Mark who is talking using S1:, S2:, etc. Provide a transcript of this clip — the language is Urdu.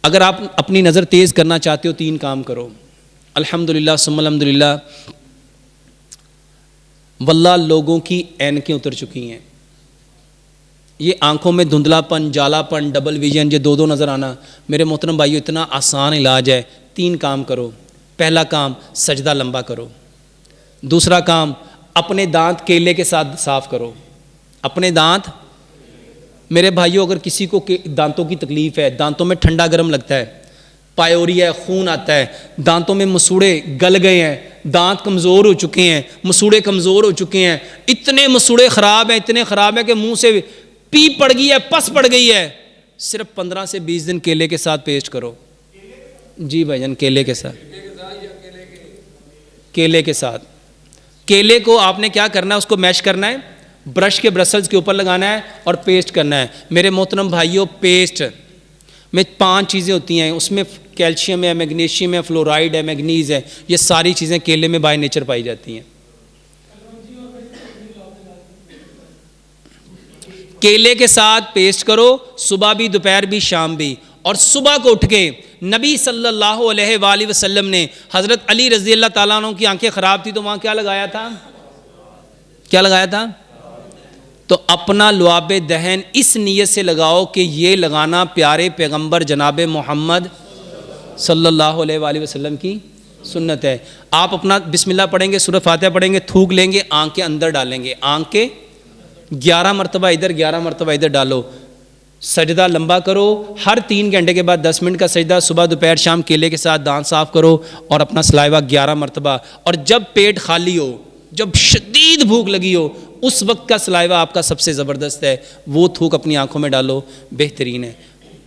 S1: اگر آپ اپنی نظر تیز کرنا چاہتے ہو 3 کام کرو. الحمدللہ ثم الحمدللہ. واللہ لوگوں کی اینکیں اتر چکی ہیں. یہ آنکھوں میں دھندلا پن، جالا پن، ڈبل ویژن، یہ 2 نظر آنا، میرے محترم بھائیو اتنا آسان علاج ہے. 3 کام کرو. پہلا کام سجدہ لمبا کرو. دوسرا کام اپنے دانت کیلے کے ساتھ صاف کرو. اپنے دانت، میرے بھائیو اگر کسی کو دانتوں کی تکلیف ہے، دانتوں میں ٹھنڈا گرم لگتا ہے، پائوریا ہے، خون آتا ہے، دانتوں میں مسوڑے گل گئے ہیں، دانت کمزور ہو چکے ہیں، مسوڑے کمزور ہو چکے ہیں، اتنے مسوڑے خراب ہیں، اتنے خراب ہیں کہ منہ سے پیپ پڑ گئی ہے، پس پڑ گئی ہے، صرف 15 سے 20 دن کیلے کے ساتھ پیسٹ کرو. جی بھائی جان، کیلے کے ساتھ. کیلے کے ساتھ. کیلے کو آپ نے کیا کرنا ہے، اس کو میش کرنا ہے، برش کے برسلز کے اوپر لگانا ہے اور پیسٹ کرنا ہے. میرے محترم بھائیوں پیسٹ میں 5 چیزیں ہوتی ہیں، اس میں کیلشیم ہے، میگنیشیم ہے، فلورائڈ ہے، میگنیز ہے، یہ ساری چیزیں کیلے میں بائی نیچر پائی جاتی ہیں. کیلے کے ساتھ پیسٹ کرو، صبح بھی، دوپہر بھی، شام بھی. اور صبح کو اٹھ کے نبی صلی اللہ علیہ وآلہ وسلم نے حضرت علی رضی اللہ تعالیٰ عنہ کی آنکھیں خراب تھی تو وہاں کیا لگایا تھا؟ کیا لگایا تھا؟ تو اپنا لعاب دہن اس نیت سے لگاؤ کہ یہ لگانا پیارے پیغمبر جناب محمد صلی اللہ علیہ وآلہ وسلم کی سنت ہے. آپ اپنا بسم اللہ پڑھیں گے، سورہ فاتحہ پڑھیں گے، تھوک لیں گے، آنکھ کے اندر ڈالیں گے، آنکھ کے 11 مرتبہ ادھر 11 مرتبہ ادھر ڈالو. سجدہ لمبا کرو، ہر 3 گھنٹے کے بعد 10 منٹ کا سجدہ، صبح دوپہر شام کیلے کے ساتھ دانت صاف کرو اور اپنا سلائیوا 11 مرتبہ. اور جب پیٹ خالی ہو، جب شدید بھوک لگی ہو، اس وقت کا سلائیوا آپ کا سب سے زبردست ہے، وہ تھوک اپنی آنکھوں میں ڈالو، بہترین ہے.